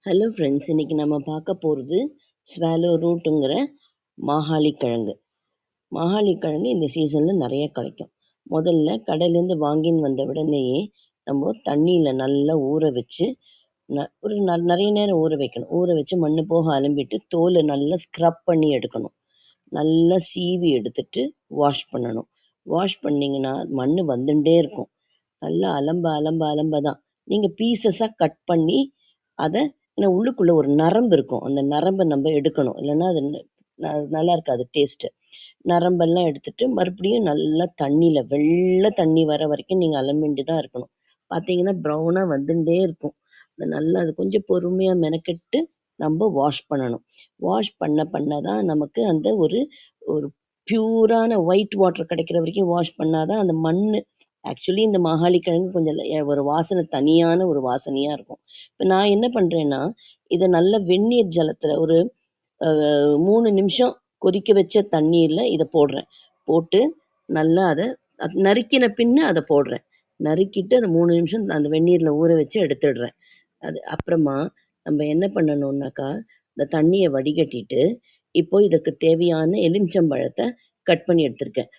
Hello friends, இன்னைக்கு நம்ம பார்க்க போகிறது ஸ்வாலோ ரூட்டுங்கிற மாகாளி கிழங்கு. மாகாளி கிழங்கு இந்த சீசனில் நிறைய கிடைக்கும். முதல்ல கடையிலேருந்து வாங்கின்னு வந்த உடனேயே நம்ம தண்ணியில் நல்லா ஊற வச்சு நிறைய நேரம் ஊற வைக்கணும். ஊற வச்சு மண்ணு போக அலம்பிட்டு தோலை நல்லா ஸ்க்ரப் பண்ணி எடுக்கணும். நல்லா சீவி எடுத்துட்டு வாஷ் பண்ணணும். வாஷ் பண்ணிங்கன்னா மண் வந்துட்டே இருக்கும். நல்லா அலம்ப தான் நீங்கள் பீசஸாக கட் பண்ணி அதை ஏன்னா உள்ளுக்குள்ளே ஒரு நரம்பு இருக்கும். அந்த நரம்பை நம்ம எடுக்கணும். இல்லைன்னா அது நல்லா இருக்காது டேஸ்ட்டு. நரம்பெல்லாம் எடுத்துட்டு மறுபடியும் நல்லா தண்ணியில் வெள்ளை தண்ணி வர வரைக்கும் நீங்கள் அலம்பிண்டு தான் இருக்கணும். பார்த்தீங்கன்னா ப்ரௌனாக வந்துட்டே இருக்கும். அது நல்லா அது கொஞ்சம் பொறுமையாக மெனக்கெட்டு நம்ம வாஷ் பண்ணணும். வாஷ் பண்ண தான் நமக்கு அந்த ஒரு ஒரு பியூரான ஒயிட் வாட்டர் கிடைக்கிற வரைக்கும் வாஷ் பண்ணாதான் அந்த மண் ஆக்சுவலி இந்த மாகாளி கிழங்கு கொஞ்சம் ஒரு வாசனை தனியான ஒரு வாசனையாக இருக்கும். இப்போ நான் என்ன பண்ணுறேன்னா, இதை நல்ல வெந்நீர் ஜலத்தில் ஒரு 3 நிமிஷம் கொதிக்க வச்ச தண்ணீரில் இதை போடுறேன். போட்டு நல்லா அதை நறுக்கின பின்ன அதை போடுறேன். நறுக்கிட்டு அதை 3 நிமிஷம் அந்த வெந்நீரில் ஊற வச்சு எடுத்துடுறேன். அது அப்புறமா நம்ம என்ன பண்ணணும்னாக்கா, இந்த தண்ணியை வடிகட்டிட்டு இப்போ இதற்கு தேவையான எலுமிச்சம்பழத்தை கட் பண்ணி எடுத்திருக்கேன்.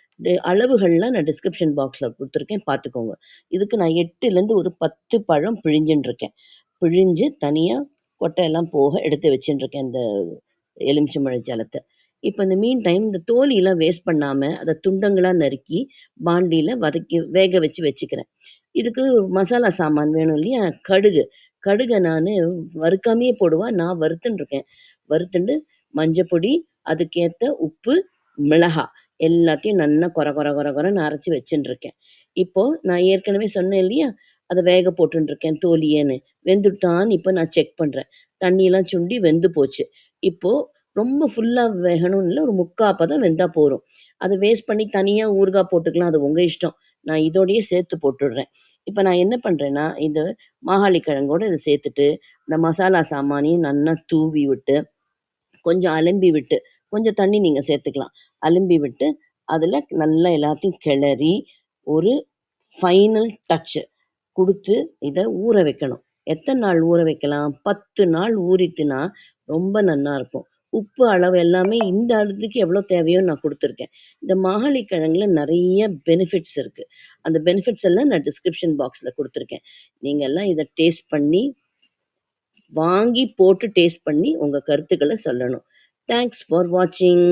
அளவுகள்லாம் நான் டிஸ்கிரிப்ஷன் பாக்ஸில் கொடுத்துருக்கேன், பார்த்துக்கோங்க. இதுக்கு நான் 8லேருந்து ஒரு 10 பழம் பிழிஞ்சுன்னு இருக்கேன். பிழிஞ்சு தனியாக கொட்டையெல்லாம் போக எடுத்து வச்சுட்டுருக்கேன் இந்த எலுமிச்சம்பழ ஜலத்தை. இப்போ இந்த மீன் டைம் இந்த தோலியெல்லாம் வேஸ்ட் பண்ணாமல் அதை துண்டங்களாக நறுக்கி பாண்டியில் வேக வச்சு வச்சுக்கிறேன். இதுக்கு மசாலா சாமான் வேணும் இல்லையா? கடுகை நான் வறுக்காமையே போடுவா, நான் வறுத்துன்னு இருக்கேன். வறுத்துண்டு மஞ்சப்பொடி, அதுக்கேற்ற உப்பு, மிளகா எல்லாத்தையும் நல்லா கொரன்னு அரைச்சி வச்சுன்னு இருக்கேன். இப்போ நான் ஏற்கனவே சொன்னேன் இல்லையா, அதை வேக போட்டுன்னு இருக்கேன் தோலியேன்னு. வெந்துட்டான்னு இப்போ நான் செக் பண்ணுறேன். தண்ணியெல்லாம் சுண்டி வெந்து போச்சு. இப்போ ரொம்ப ஃபுல்லாக வேகணும்னு இல்லை, ஒரு 3/4 பதம் வெந்தால் போதும். அதை வேஸ்ட் பண்ணி தனியாக ஊறுகாய் போட்டுக்கலாம், அது உங்கள் இஷ்டம். நான் இதோடையே சேர்த்து போட்டுடுறேன். இப்போ நான் என்ன பண்ணுறேன்னா, இந்த மாகாளி கிழங்கோட இதை சேர்த்துட்டு இந்த மசாலா சாமானையும் நல்லா தூவி விட்டு கொஞ்சம் அலம்பி விட்டு, கொஞ்சம் தண்ணி நீங்கள் சேர்த்துக்கலாம். அலம்பி விட்டு அதில் நல்லா எல்லாத்தையும் கிளறி ஒரு ஃபைனல் டச்சு கொடுத்து இதை ஊற வைக்கணும். எத்தனை நாள் ஊற வைக்கலாம்? 10 நாள் ஊறிட்டுனா ரொம்ப நல்லா இருக்கும். உப்பு அளவு எல்லாமே இந்த அளவுக்கு எவ்வளோ தேவையோ நான் கொடுத்துருக்கேன். இந்த மாகாளி கிழங்குல நிறைய பெனிஃபிட்ஸ் இருக்குது. அந்த பெனிஃபிட்ஸ் எல்லாம் நான் டிஸ்கிரிப்ஷன் பாக்ஸில் கொடுத்துருக்கேன். நீங்கள் எல்லாம் இதை டேஸ்ட் பண்ணி வாங்கி போட்டு டேஸ்ட் பண்ணி உங்கள் கருத்துக்களை சொல்லணும். தேங்க்ஸ் ஃபார் வாட்சிங்.